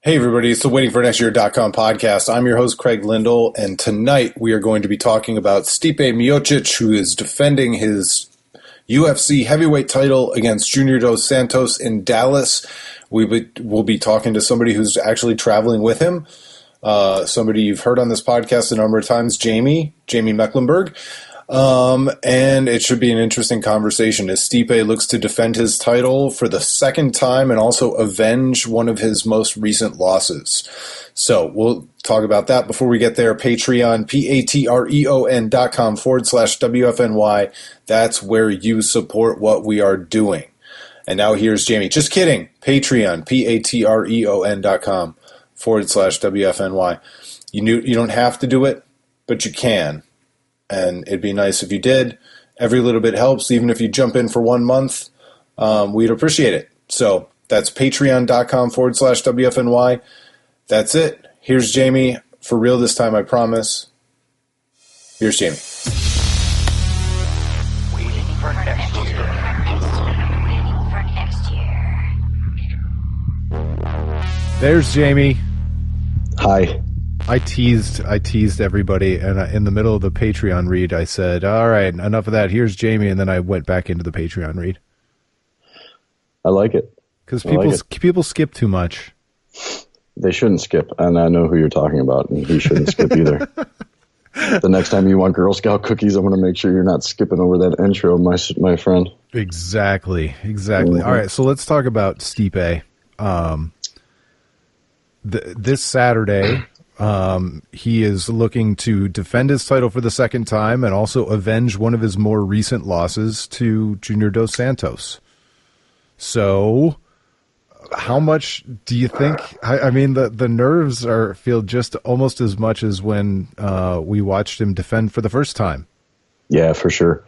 Hey everybody, it's the WaitingForNextYear.com podcast. I'm your host, Craig Lindell, and tonight we are going to be talking about Stipe Miocic, who is defending his UFC heavyweight title against Junior Dos Santos in Dallas. We'll be talking to somebody who's actually traveling with him, somebody you've heard on this podcast a number of times, Jamie Meklemburg. And it should be an interesting conversation as Stipe looks to defend his title for the second time and also avenge one of his most recent losses. So we'll talk about that. Before we get there, Patreon, patreon.com/WFNY. That's where you support what we are doing. And now here's Jamie. Just kidding. Patreon, patreon.com/WFNY. You don't have to do it, but you can. And it'd be nice if you did. Every little bit helps, even if you jump in for 1 month. We'd appreciate it. So that's patreon.com/WFNY. That's it. Here's Jamie. For real this time, I promise. Here's Jamie. Waiting for next year. Waiting for next year. There's Jamie. Hi. I teased everybody, and in the middle of the Patreon read, I said, all right, enough of that. Here's Jamie, and then I went back into the Patreon read. I like it. Because people skip too much. They shouldn't skip, and I know who you're talking about, and he shouldn't skip either. The next time you want Girl Scout cookies, I'm going to make sure you're not skipping over that intro, my friend. Exactly. Mm-hmm. All right, so let's talk about Stipe. This Saturday... he is looking to defend his title for the second time and also avenge one of his more recent losses to Junior Dos Santos. So, how much do you think? I mean, the nerves feel just almost as much as when we watched him defend for the first time. Yeah, for sure.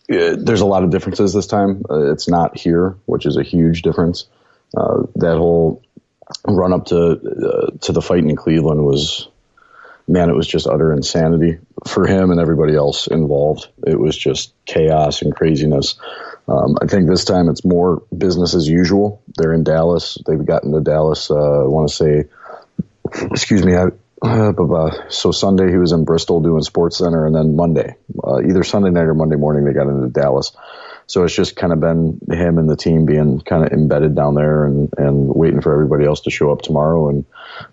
There's a lot of differences this time. It's not here, which is a huge difference. That whole run up to the fight in Cleveland was just utter insanity for him and everybody else involved. It was just chaos and craziness. I think this time it's more business as usual. They're in Dallas. They've gotten to Dallas. I want to say, so Sunday he was in Bristol doing Sports Center, and then Monday, either Sunday night or Monday morning, they got into Dallas. So it's just kind of been him and the team being kind of embedded down there and waiting for everybody else to show up tomorrow, and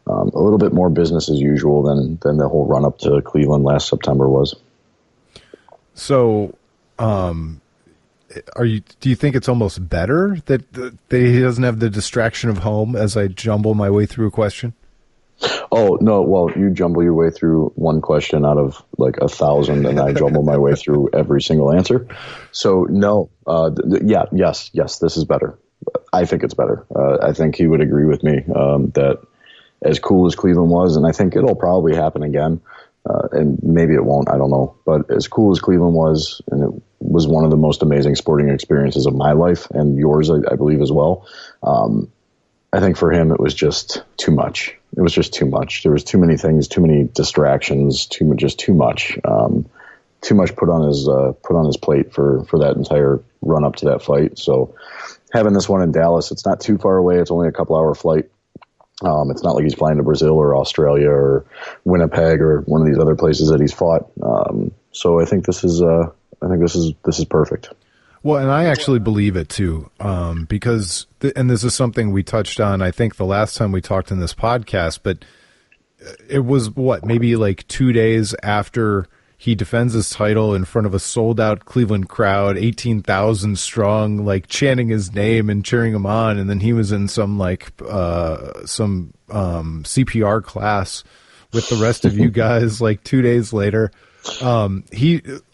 a little bit more business as usual than the whole run up to Cleveland last September was. So, do you think it's almost better that he doesn't have the distraction of home as I jumble my way through a question? Oh, no. Well, you jumble your way through one question out of like 1,000, and I jumble my way through every single answer. So, no. Yes, this is better. I think it's better. I think he would agree with me that as cool as Cleveland was, and I think it'll probably happen again, and maybe it won't, I don't know. But as cool as Cleveland was, and it was one of the most amazing sporting experiences of my life, and yours, I believe, as well, I think for him it was just too much. It was just too much. There was too many things, too many distractions, too much put on his plate for that entire run up to that fight. So having this one in Dallas, it's not too far away. It's only a couple hour flight. It's not like he's flying to Brazil or Australia or Winnipeg or one of these other places that he's fought. So I think this is perfect. Well, and I actually believe it too, because and this is something we touched on, I think, the last time we talked in this podcast, but it was maybe like 2 days after he defends his title in front of a sold-out Cleveland crowd, 18,000 strong, like chanting his name and cheering him on, and then he was in some CPR class with the rest of you guys like 2 days later. A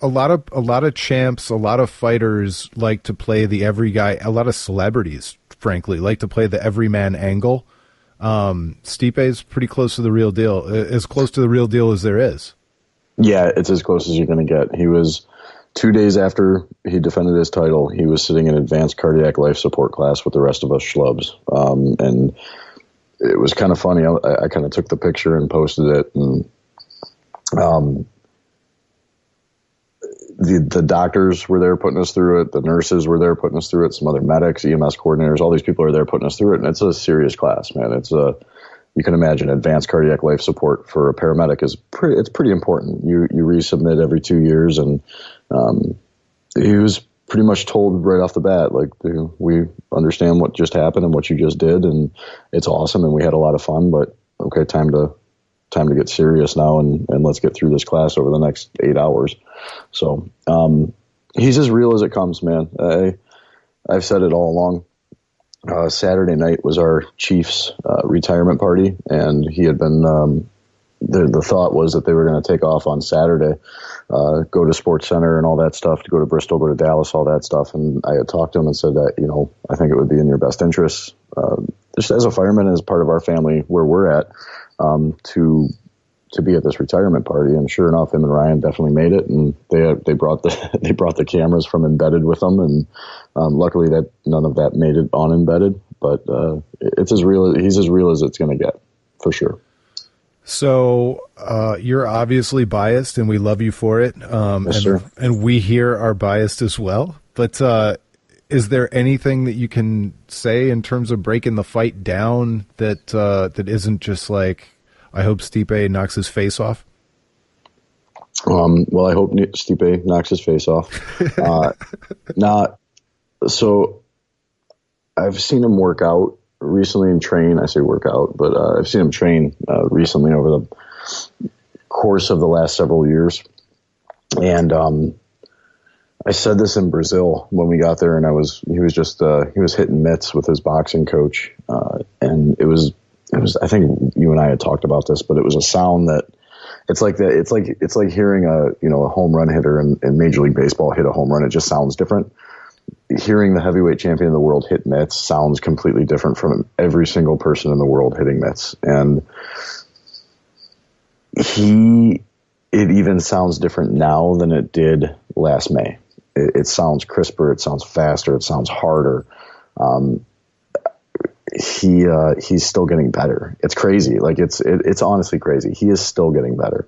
lot of champs, a lot of fighters like to play the every guy. A lot of celebrities, frankly, like to play the everyman angle. Stipe is pretty close to the real deal, as close to the real deal as there is. Yeah, it's as close as you're going to get. He was 2 days after he defended his title. He was sitting in advanced cardiac life support class with the rest of us schlubs, and it was kind of funny. I kind of took the picture and posted it, and the doctors were there putting us through it. The nurses were there putting us through it. Some other medics, EMS coordinators, all these people are there putting us through it. And it's a serious class, man. You can imagine advanced cardiac life support for a paramedic it's pretty important. You resubmit every 2 years, and he was pretty much told right off the bat, like, we understand what just happened and what you just did, and it's awesome, and we had a lot of fun, but okay, time to get serious now, and let's get through this class over the next 8 hours. So he's as real as it comes, man. I've said it all along. Saturday night was our Chiefs retirement party, and he had been the thought was that they were going to take off on Saturday, go to Sports Center and all that stuff, to go to Bristol, go to Dallas, all that stuff. And I had talked to him and said that, I think it would be in your best interest, just as a fireman, as part of our family where we're at, to be at this retirement party. And sure enough, him and Ryan definitely made it, and they brought the cameras from embedded with them, and luckily that none of that made it on embedded, but he's as real as it's going to get, for sure. So you're obviously biased, and we love you for it. Yes, sir. And we here are biased as well. But is there anything that you can say in terms of breaking the fight down that isn't just like, I hope Stipe knocks his face off? Well, I hope Stipe knocks his face off. So I've seen him work out recently and train. I say work out, but I've seen him train recently over the course of the last several years. And I said this in Brazil when we got there, and he was hitting mitts with his boxing coach, and it was. I think you and I had talked about this, but it was a sound that it's like hearing a home run hitter in Major League Baseball hit a home run. It just sounds different. Hearing the heavyweight champion of the world hit mitts sounds completely different from every single person in the world hitting mitts. And it even sounds different now than it did last May. It sounds crisper. It sounds faster. It sounds harder. He's still getting better. It's crazy. Like it's honestly crazy. He is still getting better.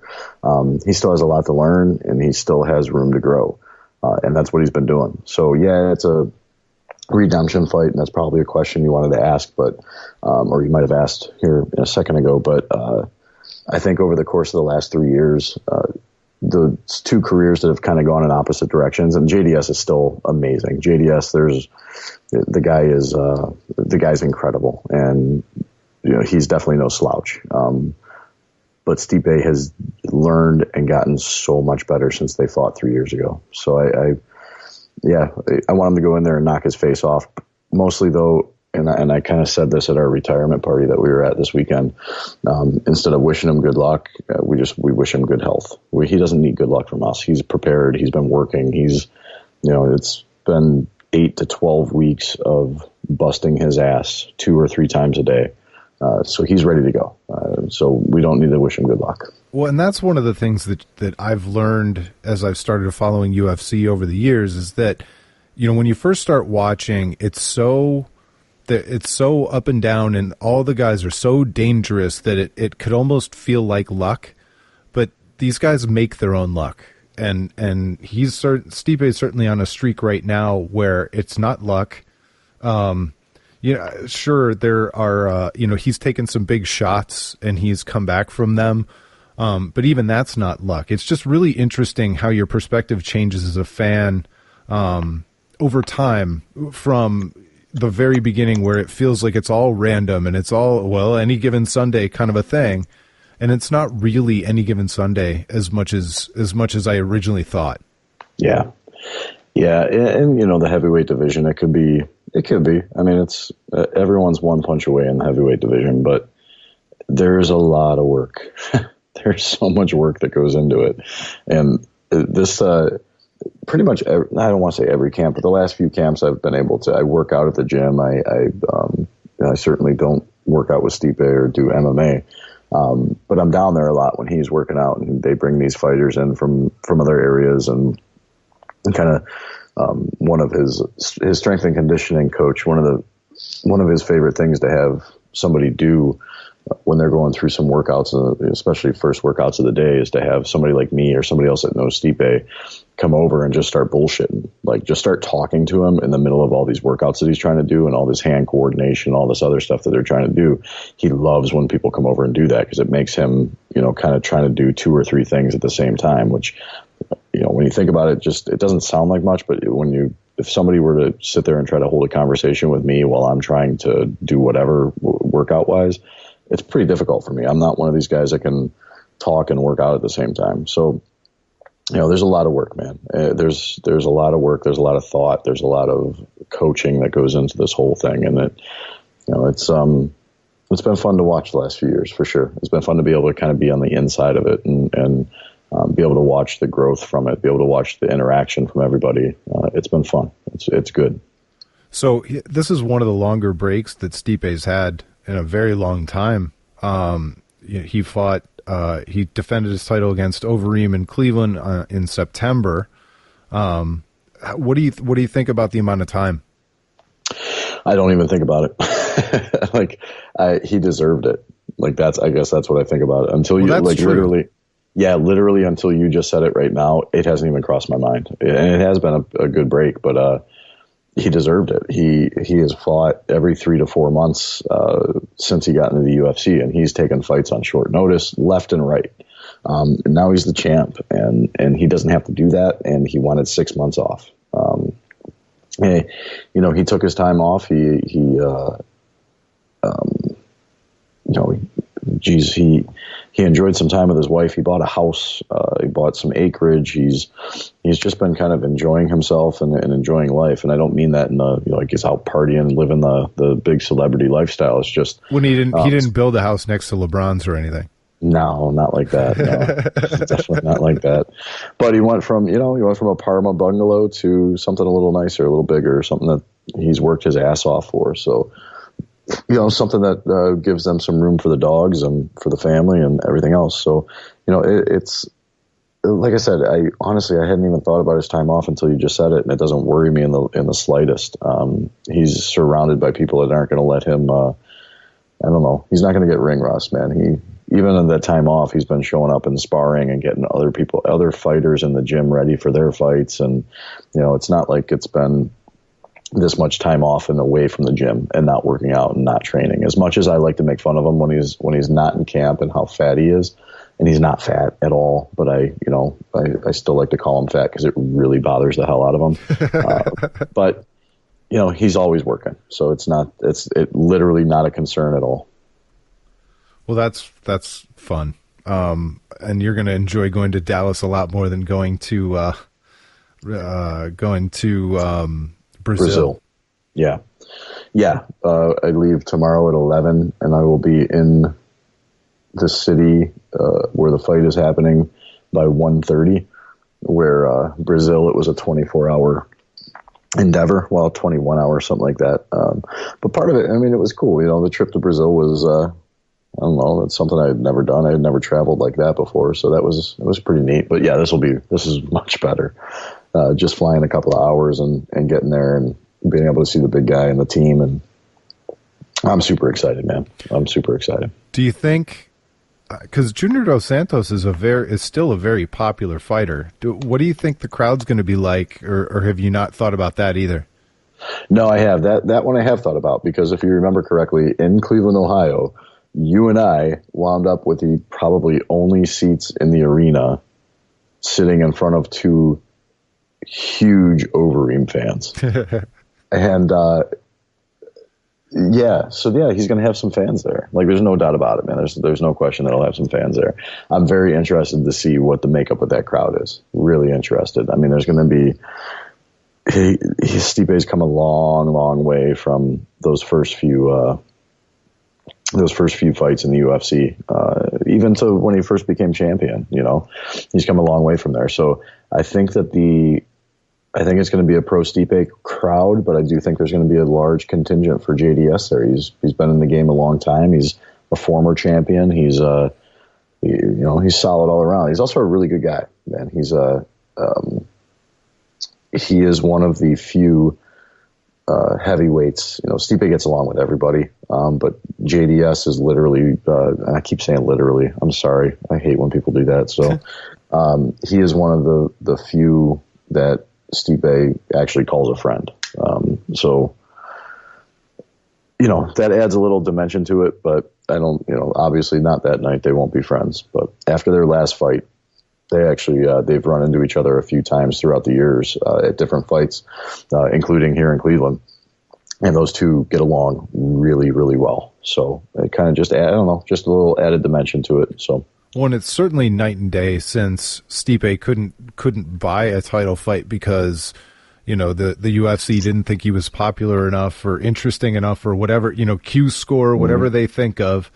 He still has a lot to learn, and he still has room to grow. And that's what he's been doing. So yeah, it's a redemption fight, and that's probably a question you wanted to ask, but, or you might have asked here a second ago, but, I think over the course of the last 3 years, the two careers that have kind of gone in opposite directions, and JDS is still amazing. JDS, the guy's incredible, and he's definitely no slouch. But Stipe has learned and gotten so much better since they fought 3 years ago. So I want him to go in there and knock his face off. Mostly though, and I kind of said this at our retirement party that we were at this weekend. Instead of wishing him good luck, we wish him good health. He doesn't need good luck from us. He's prepared. He's been working. It's been 8 to 12 weeks of busting his ass 2 or 3 times a day. So he's ready to go. So we don't need to wish him good luck. Well, and that's one of the things that I've learned as I've started following UFC over the years is that, when you first start watching, it's so up and down, and all the guys are so dangerous that it could almost feel like luck. But these guys make their own luck. And Stipe is certainly on a streak right now where it's not luck. Sure, there are, he's taken some big shots and he's come back from them. But even that's not luck. It's just really interesting how your perspective changes as a fan over time, from the very beginning where it feels like it's all random and it's all, any given Sunday kind of a thing. And it's not really any given Sunday as much as I originally thought. Yeah. Yeah. And the heavyweight division, it could be. I mean, it's everyone's one punch away in the heavyweight division, but there's a lot of work. There's so much work that goes into it. And this, pretty much, I don't want to say every camp, but the last few camps I've been able to, I work out at the gym. I certainly don't work out with Stipe or do MMA. But I'm down there a lot when he's working out, and they bring these fighters in from other areas, and kind of, one of his strength and conditioning coach, one of his favorite things to have somebody do when they're going through some workouts, especially first workouts of the day, is to have somebody like me or somebody else that knows Stipe come over and just start bullshitting, like just start talking to him in the middle of all these workouts that he's trying to do and all this hand coordination, all this other stuff that they're trying to do. He loves when people come over and do that because it makes him, kind of trying to do 2 or 3 things at the same time, which, when you think about it, it doesn't sound like much, but if somebody were to sit there and try to hold a conversation with me while I'm trying to do whatever workout wise, it's pretty difficult for me. I'm not one of these guys that can talk and work out at the same time. So, there's a lot of work, man. There's a lot of work. There's a lot of thought. There's a lot of coaching that goes into this whole thing. And it's been fun to watch the last few years for sure. It's been fun to be able to kind of be on the inside of it and be able to watch the growth from it, be able to watch the interaction from everybody. It's been fun. It's good. So this is one of the longer breaks that Stipe's had in a very long time. He defended his title against Overeem in Cleveland in September. What do you think about the amount of time? I don't even think about it. He deserved it. I guess that's what I think about it. Until literally until you just said it right now, it hasn't even crossed my mind. And it has been a good break, but he deserved it. He has fought every 3 to 4 months since he got into the UFC, and he's taken fights on short notice, left and right. And now he's the champ, and he doesn't have to do that. And he wanted 6 months off. He took his time off. He enjoyed some time with his wife. He bought a house. He bought some acreage. He's just been kind of enjoying himself and enjoying life. And I don't mean that in he's out partying, living the big celebrity lifestyle. It's just when he didn't build a house next to LeBron's or anything. No, not like that. No, definitely not like that. But he went from a Parma bungalow to something a little nicer, a little bigger, something that he's worked his ass off for. So, something that gives them some room for the dogs and for the family and everything else. So, it's like I said, I hadn't even thought about his time off until you just said it, and it doesn't worry me in the slightest. He's surrounded by people that aren't going to let him. I don't know. He's not going to get ring rust, man. Even in that time off, he's been showing up and sparring and getting other fighters in the gym ready for their fights. And, it's not like it's been this much time off and away from the gym and not working out and not training. As much as I like to make fun of him when he's not in camp and how fat he is, and he's not fat at all, but I still like to call him fat because it really bothers the hell out of him. But he's always working, so it's literally not a concern at all. Well, that's fun. And you're going to enjoy going to Dallas a lot more than going to Brazil. Yeah. I leave tomorrow at 11, and I will be in the city where the fight is happening by 1:30. Where Brazil, it was a 24-hour endeavor, 21 hours, something like that. But part of it, it was cool. The trip to Brazil was, I don't know, that's something I had never done. I had never traveled like that before, so it was pretty neat. But yeah, this is much better. Just flying a couple of hours and getting there and being able to see the big guy and the team, and I'm super excited, man. I'm super excited. Do you think, because Junior Dos Santos is still a very popular fighter, what do you think the crowd's going to be like, or have you not thought about that either? No, I have. That one I have thought about, because if you remember correctly, in Cleveland, Ohio, you and I wound up with the probably only seats in the arena sitting in front of 2 huge Overeem fans. And he's going to have some fans there. There's no doubt about it, man. There's no question that he'll have some fans there. I'm very interested to see what the makeup of that crowd is. Really interested. There's going to be Stipe's come a long, long way from those first few fights in the UFC, even to when he first became champion. He's come a long way from there. So I think it's going to be a pro Stipe crowd, but I do think there's going to be a large contingent for JDS there. He's been in the game a long time. He's a former champion. He's he's solid all around. He's also a really good guy, man. He is one of the few heavyweights, Stipe gets along with everybody, but JDS is literally, and I keep saying literally, I'm sorry, I hate when people do that. So he is one of the few that Stipe actually calls a friend. So that adds a little dimension to it, but I don't, obviously not that night. They won't be friends. But after their last fight, they actually, they've run into each other a few times throughout the years at different fights, including here in Cleveland. And those two get along really, really well. So it kind of just, I don't know, just a little added dimension to it. So. Well, and it's certainly night and day since Stipe couldn't buy a title fight because, the UFC didn't think he was popular enough or interesting enough or whatever, Q score, whatever they think of.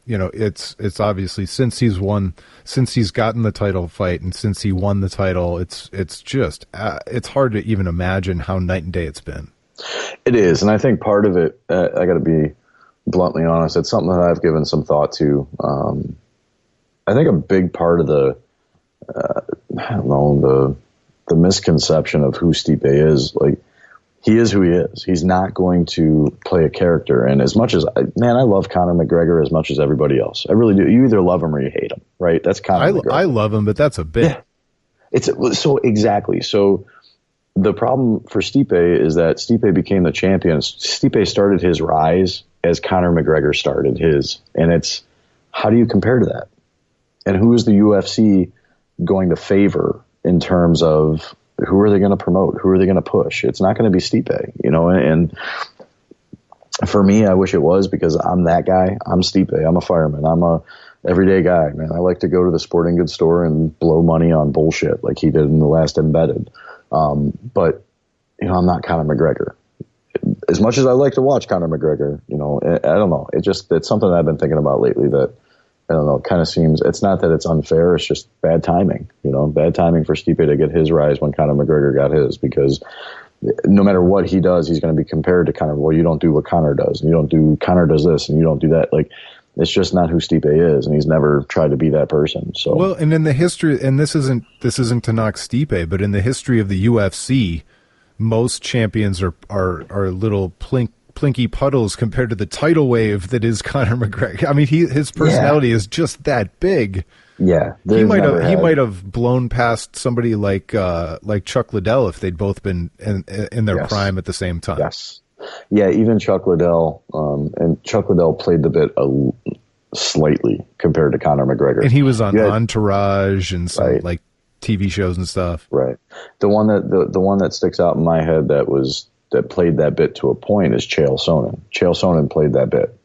It's obviously since he's gotten the title fight and since he won the title, it's just, it's hard to even imagine how night and day it's been. It is. And I think part of it, I got to be bluntly honest, it's something that I've given some thought to. I think a big part of the misconception of who Stipe is, like, he is who he is. He's not going to play a character. And as much as, I love Conor McGregor as much as everybody else. I really do. You either love him or you hate him, right? That's Conor McGregor. I love him, but that's a bit. Yeah. So exactly. So the problem for Stipe is that Stipe became the champion. Stipe started his rise as Conor McGregor started his. And it's, how do you compare to that? And who is the UFC going to favor in terms of who are they going to promote? Who are they going to push? It's not going to be Stipe, and for me, I wish it was, because I'm that guy. I'm Stipe. I'm a fireman. I'm a everyday guy, man. I like to go to the sporting goods store and blow money on bullshit like he did in the last Embedded. But, I'm not Conor McGregor. As much as I like to watch Conor McGregor, I don't know. It's something that I've been thinking about lately that, I don't know, it kind of seems, it's not that it's unfair, it's just bad timing, bad timing for Stipe to get his rise when Conor McGregor got his, because no matter what he does, he's going to be compared to Conor. Well, you don't do what Conor does, and Conor does this, and you don't do that. Like, it's just not who Stipe is, and he's never tried to be that person. So, well, and in the history, and this isn't to knock Stipe, but in the history of the UFC, most champions are little plinky puddles compared to the tidal wave that is Conor McGregor. I mean, his personality is just that big. Yeah, he might have blown past somebody like Chuck Liddell if they'd both been in their prime at the same time. Yes, yeah, even Chuck Liddell, and Chuck Liddell played the bit slightly compared to Conor McGregor, and he was on Entourage and some like TV shows and stuff. Right. The one that sticks out in my head that played that bit to a point is Chael Sonnen. Chael Sonnen played that bit.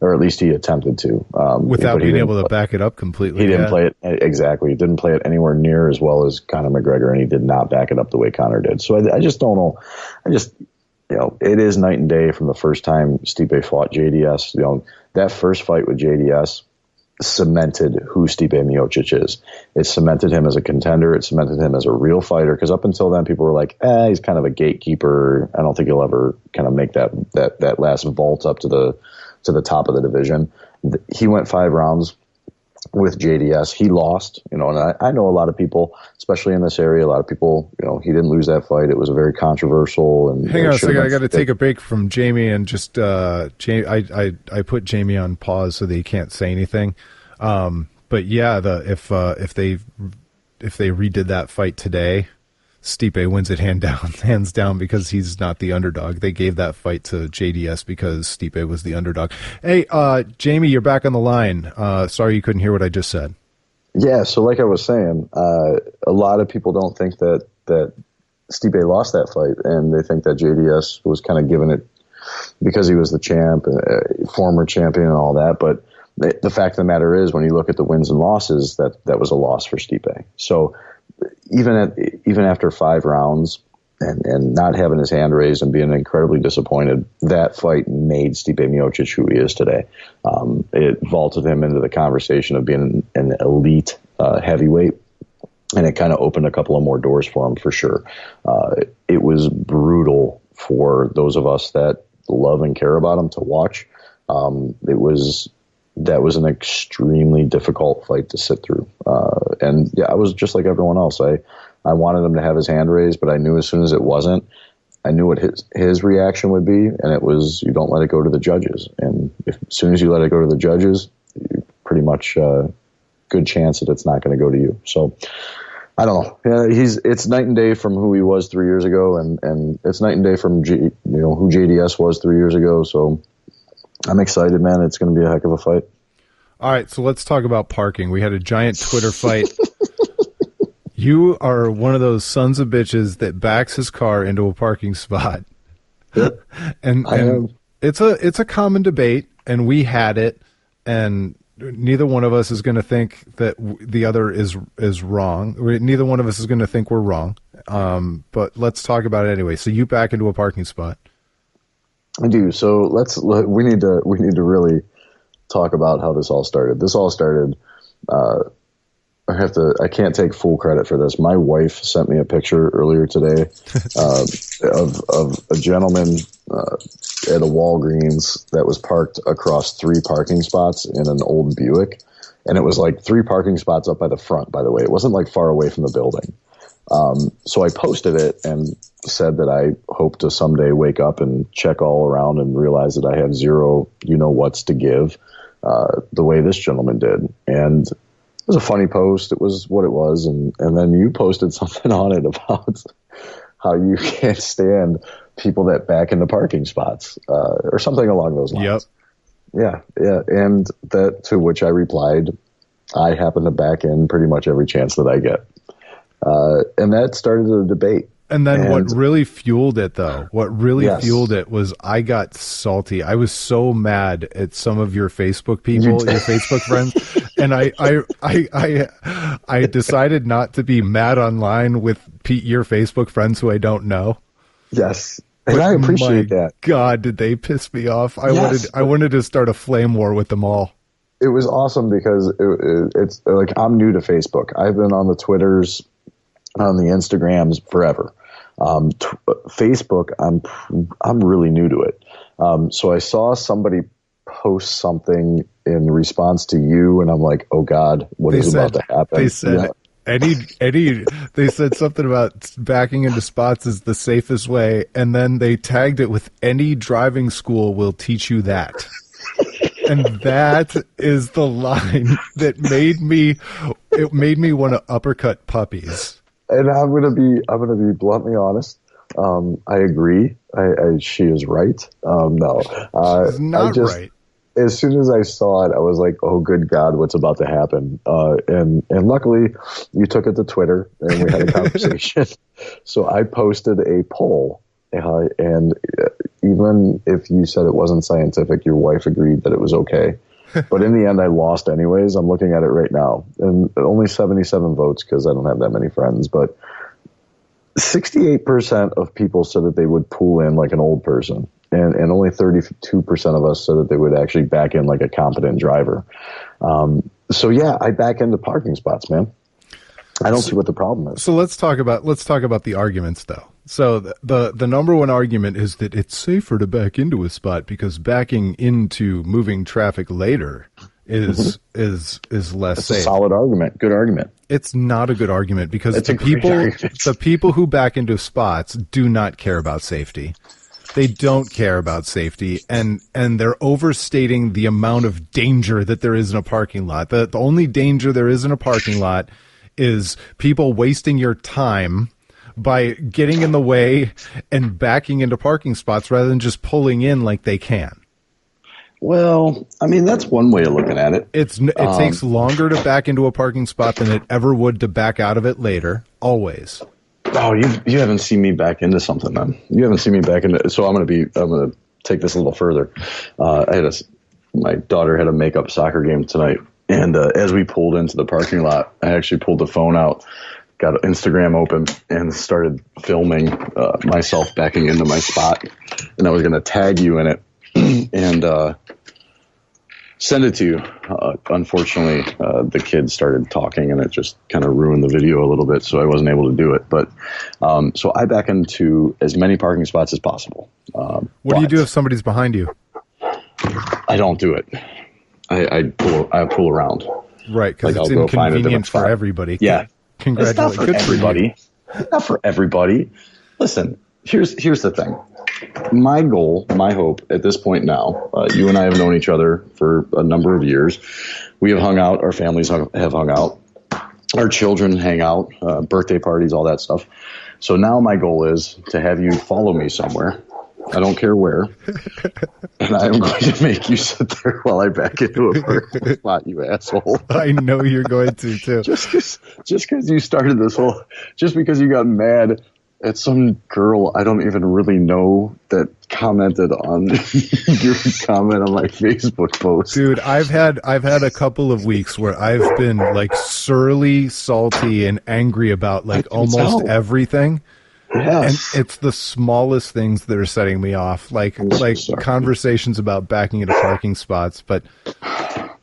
Or at least he attempted to. Without being able to back it up completely. He didn't play it, exactly. He didn't play it anywhere near as well as Conor McGregor, and he did not back it up the way Conor did. So I just don't know. It is night and day from the first time Stipe fought JDS. That first fight with JDS cemented who Stipe Miocic is. It cemented him as a contender. It cemented him as a real fighter, because up until then people were like, he's kind of a gatekeeper. I don't think he'll ever kind of make that last vault up to the top of the division. He went 5 rounds with JDS. He lost, and I know a lot of people, especially in this area, a lot of people, he didn't lose that fight. It was a very controversial. And hang on a second, I got to take a break from Jamie and just I put Jamie on pause so that he can't say anything. But yeah, if they redid that fight today, Stipe wins it hands down, because he's not the underdog. They gave that fight to JDS because Stipe was the underdog. Hey, Jamie, you're back on the line. Sorry you couldn't hear what I just said. Yeah, so like I was saying, a lot of people don't think that Stipe lost that fight, and they think that JDS was kind of giving it because he was the champ, former champion and all that. But the fact of the matter is, when you look at the wins and losses, that was a loss for Stipe. So even after 5 rounds and not having his hand raised and being incredibly disappointed, that fight made Stipe Miocic who he is today. It vaulted him into the conversation of being an elite heavyweight, and it kind of opened a couple of more doors for him, for sure. It was brutal for those of us that love and care about him to watch. That was an extremely difficult fight to sit through. And yeah, I was just like everyone else. I wanted him to have his hand raised, but I knew as soon as it wasn't, I knew what his reaction would be, and it was, you don't let it go to the judges. And as soon as you let it go to the judges, you pretty much good chance that it's not going to go to you. So I don't know. Yeah, it's night and day from who he was 3 years ago, and it's night and day from who JDS was 3 years ago. So I'm excited, man. It's going to be a heck of a fight. All right, so let's talk about parking. We had a giant Twitter fight. You are one of those sons of bitches that backs his car into a parking spot. Yep. and it's a common debate, and we had it, and neither one of us is going to think that the other is wrong. Neither one of us is going to think we're wrong. But let's talk about it anyway. So you back into a parking spot. I do. So we need to really talk about how this all started. This all started, I can't take full credit for this. My wife sent me a picture earlier today of a gentleman at a Walgreens that was parked across 3 parking spots in an old Buick. And it was like 3 parking spots up by the front, by the way. It wasn't like far away from the building. So I posted it and said that I hope to someday wake up and check all around and realize that I have zero what's to give, the way this gentleman did. And it was a funny post. It was what it was. And then you posted something on it about how you can't stand people that back into parking spots, or something along those lines. Yep. Yeah. And that, to which I replied, I happen to back in pretty much every chance that I get. And that started a debate. And then what really fueled it, though, fueled it was I got salty. I was so mad at some of your Facebook people, your Facebook friends, and I decided not to be mad online with your Facebook friends who I don't know. Yes, and I appreciate that. God, did they piss me off? I wanted to start a flame war with them all. It was awesome because it's like, I'm new to Facebook. I've been on the Twitters, on the Instagrams forever. Facebook, I'm really new to it. So I saw somebody post something in response to you, and I'm like, oh God, what is about to happen? They said they said something about backing into spots is the safest way, and then they tagged it with any driving school will teach you that. And that is the line that made me want to uppercut puppies. And I'm gonna be bluntly honest. I agree. She is right. No, she's not right. As soon as I saw it, I was like, "Oh, good God, what's about to happen?" And luckily, you took it to Twitter, and we had a conversation. So I posted a poll, and even if you said it wasn't scientific, your wife agreed that it was okay. But in the end, I lost anyways. I'm looking at it right now, and only 77 votes because I don't have that many friends. But 68% of people said that they would pull in like an old person, and only 32% of us said that they would actually back in like a competent driver. So yeah, I back into parking spots, man. I don't see what the problem is. So let's talk about the arguments, though. So the number one argument is that it's safer to back into a spot because backing into moving traffic later is less safe. A solid argument. Good argument. It's not a good argument because the people who back into spots do not care about safety. They don't care about safety, and they're overstating the amount of danger that there is in a parking lot. The only danger there is in a parking lot is people wasting your time by getting in the way and backing into parking spots rather than just pulling in like they can. Well, I mean, that's one way of looking at it. It takes longer to back into a parking spot than it ever would to back out of it later, always. Oh, you haven't seen me back into something, then. You haven't seen me back into. So I'm gonna take this a little further. My daughter had a makeup soccer game tonight, and as we pulled into the parking lot, I actually pulled the phone out, got Instagram open, and started filming myself backing into my spot, and I was gonna tag you in it and send it to you. Unfortunately, the kids started talking, and it just kind of ruined the video a little bit, so I wasn't able to do it. But so I back into as many parking spots as possible. What do you do if somebody's behind you? I don't do it. I pull around. Right, because it's inconvenient for everybody. Yeah. Congratulations. It's not for everybody. Not for everybody. Listen, here's the thing. My goal, my hope at this point now, you and I have known each other for a number of years. We have hung out. Our families have hung out. Our children hang out, birthday parties, all that stuff. So now my goal is to have you follow me somewhere. I don't care where. And I'm going to make you sit there while I back into a vertical spot, you asshole. I know you're going to, too. Just because you started this whole, just because you got mad at some girl I don't even really know that commented on your comment on my Facebook post. Dude, I've had a couple of weeks where I've been like surly, salty, and angry about like almost everything. Yes. And it's the smallest things that are setting me off, like conversations about backing into parking spots. But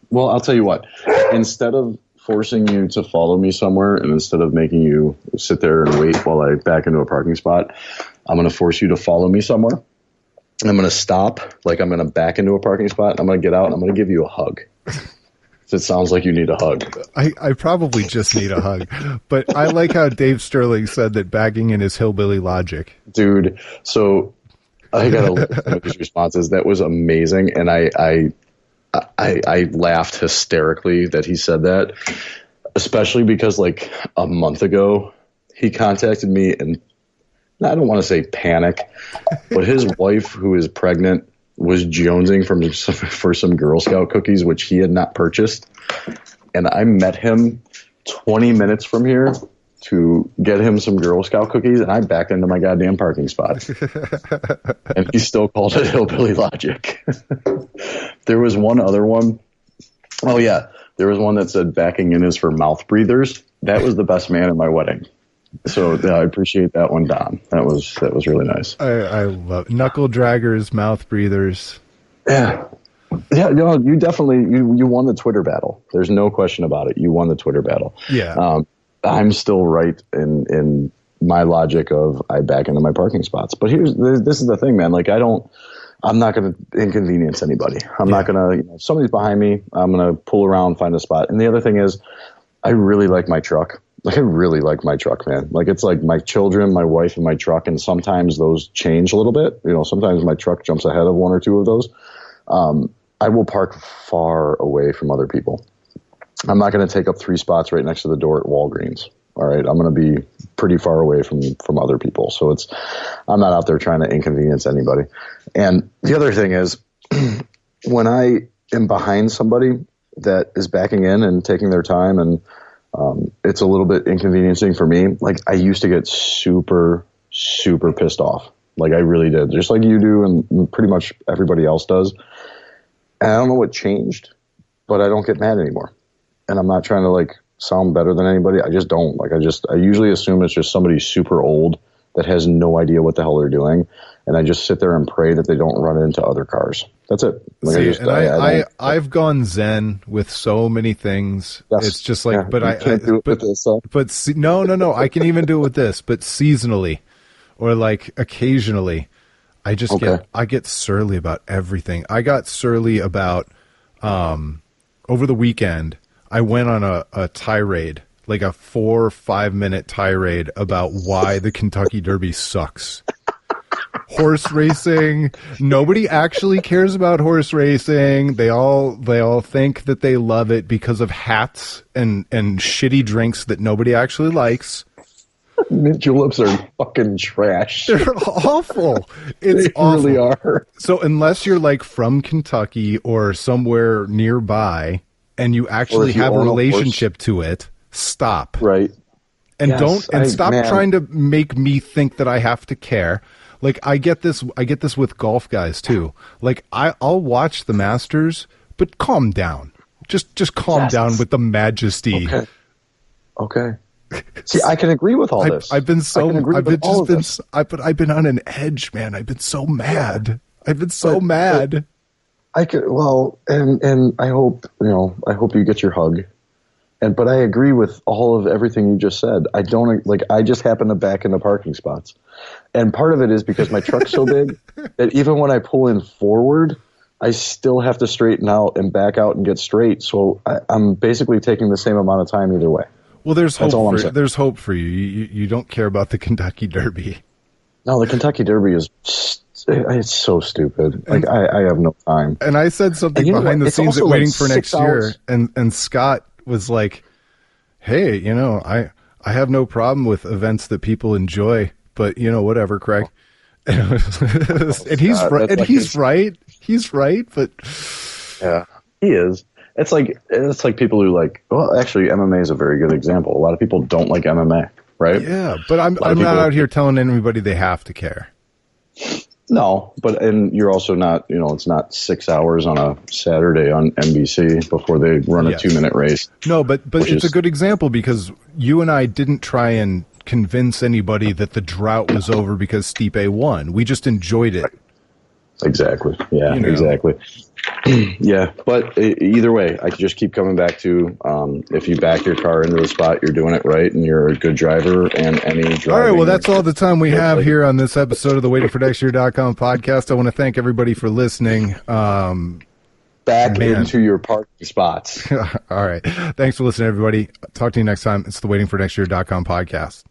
well, I'll tell you what. Instead of forcing you to follow me somewhere, and instead of making you sit there and wait while I back into a parking spot, I'm going to force you to follow me somewhere. I'm going to stop, like I'm going to back into a parking spot. I'm going to get out, and I'm going to give you a hug. It sounds like you need a hug. I probably just need a hug. But I like how Dave Sterling said that backing in is hillbilly logic. Dude, so I got a look at his responses. That was amazing, and I laughed hysterically that he said that, especially because like a month ago he contacted me and I don't want to say panic, but his wife, who is pregnant, was jonesing for some Girl Scout cookies, which he had not purchased. And I met him 20 minutes from here to get him some Girl Scout cookies, and I backed into my goddamn parking spot. And he still called it hillbilly logic. There was one other one. Oh, yeah. There was one that said backing in is for mouth breathers. That was the best man at my wedding. So I appreciate that one, Don. That was really nice. I love knuckle draggers, mouth breathers. Yeah. Yeah, you definitely you won the Twitter battle. There's no question about it. You won the Twitter battle. Yeah. I'm still right in my logic of I back into my parking spots. But this is the thing, man. Like I'm not going to inconvenience anybody. I'm not going to, if somebody's behind me, I'm going to pull around, find a spot. And the other thing is, I really like my truck. Like, I really like my truck, man. Like, it's like my children, my wife, and my truck. And sometimes those change a little bit. Sometimes my truck jumps ahead of one or two of those. I will park far away from other people. I'm not going to take up 3 spots right next to the door at Walgreens. All right. I'm going to be pretty far away from other people. So I'm not out there trying to inconvenience anybody. And the other thing is, when I am behind somebody that is backing in and taking their time, and it's a little bit inconveniencing for me, like I used to get super, super pissed off. Like I really did, just like you do and pretty much everybody else does. And I don't know what changed, but I don't get mad anymore. And I'm not trying to like sound better than anybody. I just don't. Like I usually assume it's just somebody super old that has no idea what the hell they're doing. And I just sit there and pray that they don't run into other cars. That's it. Like I've gone zen with so many things. Yes. It's just like, but I can't do it with this. No. I can even do it with this, but seasonally or like occasionally, I just get surly about everything. I got surly about, over the weekend, I went on a tirade, like a 4 or 5 minute tirade about why the Kentucky Derby sucks. Horse racing. Nobody actually cares about horse racing. They all think that they love it because of hats and shitty drinks that nobody actually likes. Mint juleps are fucking trash. They're awful. It's they awful. Really are. So unless you're like from Kentucky or somewhere nearby and you actually have a relationship to it, stop. Right. And stop trying to make me think that I have to care. Like I get this with golf guys too. Like I'll watch the Masters, but calm down. Just calm down with the majesty. Okay. See, I can agree with all this. I've been on an edge, man. I've been so mad. Mad. I could, and I hope you get your hug. But I agree with all of everything you just said. I just happen to back into parking spots. And part of it is because my truck's so big that even when I pull in forward, I still have to straighten out and back out and get straight. So I'm basically taking the same amount of time either way. Well, there's hope for you. You don't care about the Kentucky Derby. No, the Kentucky Derby is it's so stupid. Like I have no time. And I said something behind the scenes at Waiting for Next Year, and Scott was like, "Hey, I have no problem with events that people enjoy, but whatever, Craig." And he's right. And he's right. He's right. But yeah, he is. It's like people who actually MMA is a very good example. A lot of people don't like MMA, right? Yeah, but I'm not out here telling anybody they have to care. No, and you're also not, it's not 6 hours on a Saturday on NBC before they run a 2-minute race. No, but it's a good example because you and I didn't try and convince anybody that the drought was over because Stipe won. We just enjoyed it. Exactly. Yeah, exactly. Yeah, but either way, I just keep coming back to if you back your car into the spot, you're doing it right, and you're a good driver, and any driving. All right, well, that's all the time we have here on this episode of the WaitingForNextYear.com podcast. I want to thank everybody for listening. Back into your parking spots. All right. Thanks for listening, everybody. Talk to you next time. It's the WaitingForNextYear.com podcast.